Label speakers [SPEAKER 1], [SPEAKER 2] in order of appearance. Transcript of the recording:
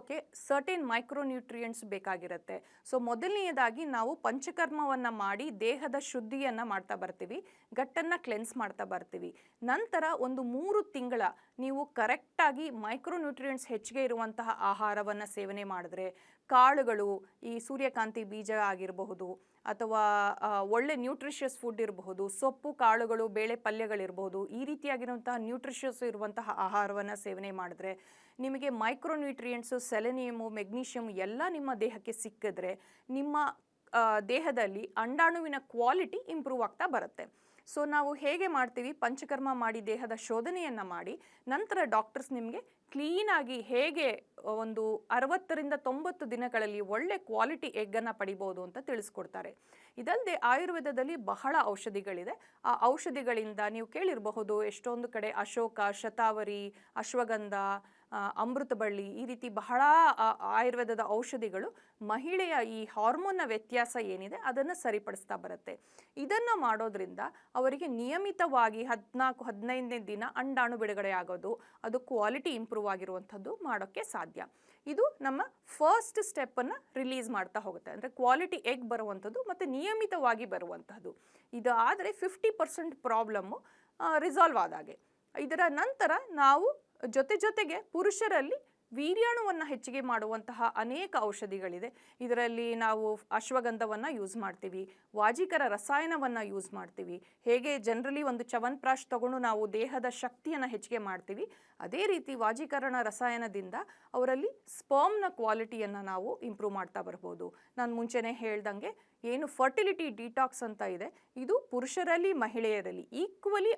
[SPEAKER 1] ಬೆಳೆಯೋಕೆ certain micronutrients ಬೇಕಾಗಿರುತ್ತೆ. So ಮೊದಲನೆಯದಾಗಿ ನಾವು ಪಂಚಕರ್ಮವನ್ನು ಮಾಡಿ ದೇಹದ ಶುದ್ಧಿಯನ್ನು ಮಾಡ್ತಾ ಬರ್ತೀವಿ, ಗಟ್ಟನ್ನು ಕ್ಲೆನ್ಸ್ ಮಾಡ್ತಾ ಬರ್ತೀವಿ. ನಂತರ ಒಂದು 3 ತಿಂಗಳ ನೀವು ಕರೆಕ್ಟಾಗಿ ಮೈಕ್ರೋನ್ಯೂಟ್ರಿಯೆಂಟ್ಸ್ ಹೆಚ್ಚಿಗೆ ಇರುವಂತಹ ಆಹಾರವನ್ನು ಸೇವನೆ ಮಾಡಿದ್ರೆ, ಕಾಳುಗಳು, ಈ ಸೂರ್ಯಕಾಂತಿ ಬೀಜ ಆಗಿರಬಹುದು ಅಥವಾ ಒಳ್ಳೆ ನ್ಯೂಟ್ರಿಷಿಯಸ್ ಫುಡ್ ಇರಬಹುದು, ಸೊಪ್ಪು ಕಾಳುಗಳು ಬೇಳೆ ಪಲ್ಯಗಳಿರಬಹುದು, ಈ ರೀತಿಯಾಗಿರುವಂತಹ ನ್ಯೂಟ್ರಿಷಿಯಸ್ ಇರುವಂತಹ ಆಹಾರವನ್ನು ಸೇವನೆ ಮಾಡಿದ್ರೆ ನಿಮಗೆ ಮೈಕ್ರೋನ್ಯೂಟ್ರಿಯೆಂಟ್ಸು, ಸೆಲೆನಿಯಮು, ಮೆಗ್ನೀಷಿಯಮ್ ಎಲ್ಲ ನಿಮ್ಮ ದೇಹಕ್ಕೆ ಸಿಕ್ಕಿದ್ರೆ ನಿಮ್ಮ ದೇಹದಲ್ಲಿ ಅಂಡಾಣುವಿನ ಕ್ವಾಲಿಟಿ ಇಂಪ್ರೂವ್ ಆಗ್ತಾ ಬರುತ್ತೆ. ಸೊ ನಾವು ಹೇಗೆ ಮಾಡ್ತೀವಿ, ಪಂಚಕರ್ಮ ಮಾಡಿ ದೇಹದ ಶೋಧನೆಯನ್ನು ಮಾಡಿ ನಂತರ ಡಾಕ್ಟರ್ಸ್ ನಿಮಗೆ ಕ್ಲೀನಾಗಿ ಹೇಗೆ ಒಂದು 60ರಿಂದ 90 ದಿನಗಳಲ್ಲಿ ಒಳ್ಳೆ ಕ್ವಾಲಿಟಿ ಎಗ್ಗನ್ನು ಪಡಿಬೋದು ಅಂತ ತಿಳಿಸ್ಕೊಡ್ತಾರೆ. ಇದಲ್ಲದೆ ಆಯುರ್ವೇದದಲ್ಲಿ ಬಹಳ ಔಷಧಿಗಳಿದೆ. ಆ ಔಷಧಿಗಳಿಂದ ನೀವು ಕೇಳಿರಬಹುದು ಎಷ್ಟೊಂದು ಕಡೆ ಅಶೋಕ, ಶತಾವರಿ, ಅಶ್ವಗಂಧ, ಅಮೃತ ಬಳ್ಳಿ, ಈ ರೀತಿ ಬಹಳ ಆಯುರ್ವೇದದ ಔಷಧಿಗಳು ಮಹಿಳೆಯ ಈ ಹಾರ್ಮೋನ್ನ ವ್ಯತ್ಯಾಸ ಏನಿದೆ ಅದನ್ನು ಸರಿಪಡಿಸ್ತಾ ಬರುತ್ತೆ. ಇದನ್ನು ಮಾಡೋದ್ರಿಂದ ಅವರಿಗೆ ನಿಯಮಿತವಾಗಿ 14-15ನೇ ದಿನ ಅಂಡಾಣು ಬಿಡುಗಡೆ ಆಗೋದು, ಅದು ಕ್ವಾಲಿಟಿ ಇಂಪ್ರೂವ್ ಆಗಿರುವಂಥದ್ದು ಮಾಡೋಕ್ಕೆ ಸಾಧ್ಯ. ಇದು ನಮ್ಮ ಫಸ್ಟ್ ಸ್ಟೆಪ್ಪನ್ನು ರಿಲೀಸ್ ಮಾಡ್ತಾ ಹೋಗುತ್ತೆ, ಅಂದರೆ ಕ್ವಾಲಿಟಿ ಎಗ್ ಬರುವಂಥದ್ದು ಮತ್ತು ನಿಯಮಿತವಾಗಿ ಬರುವಂಥದ್ದು. ಇದು ಆದರೆ 50% ಪ್ರಾಬ್ಲಮ್ಮು ರಿಸಾಲ್ವ್ ಆದಾಗೆ. ಇದರ ನಂತರ ನಾವು ಜೊತೆಗೆ ಪುರುಷರಲ್ಲಿ ವೀರ್ಯಾಣುವನ್ನು ಹೆಚ್ಚಿಗೆ ಮಾಡುವಂತಹ ಅನೇಕ ಔಷಧಿಗಳಿದೆ. ಇದರಲ್ಲಿ ನಾವು ಅಶ್ವಗಂಧವನ್ನು ಯೂಸ್ ಮಾಡ್ತೀವಿ, ವಾಜಿಕರ ರಸಾಯನವನ್ನು ಯೂಸ್ ಮಾಡ್ತೀವಿ. ಹೇಗೆ ಜನರಲಿ ಒಂದು ಚ್ಯವನ್ಪ್ರಾಶ್ ತಗೊಂಡು ನಾವು ದೇಹದ ಶಕ್ತಿಯನ್ನು ಹೆಚ್ಚಿಗೆ ಮಾಡ್ತೀವಿ, ಅದೇ ರೀತಿ ವಾಜೀಕರಣ ರಸಾಯನದಿಂದ ಅವರಲ್ಲಿ ಸ್ಪರ್ಮ್ನ ಕ್ವಾಲಿಟಿಯನ್ನು ನಾವು ಇಂಪ್ರೂವ್ ಮಾಡ್ತಾ ಬರ್ಬೋದು. ನಾನು ಮುಂಚೆನೇ ಹೇಳ್ದಂಗೆ ಏನು ಫರ್ಟಿಲಿಟಿ ಡಿಟಾಕ್ಸ್ ಅಂತ ಇದೆ, ಇದು ಪುರುಷರಲ್ಲಿ ಮಹಿಳೆಯರಲ್ಲಿ ಈಕ್ವಲಿ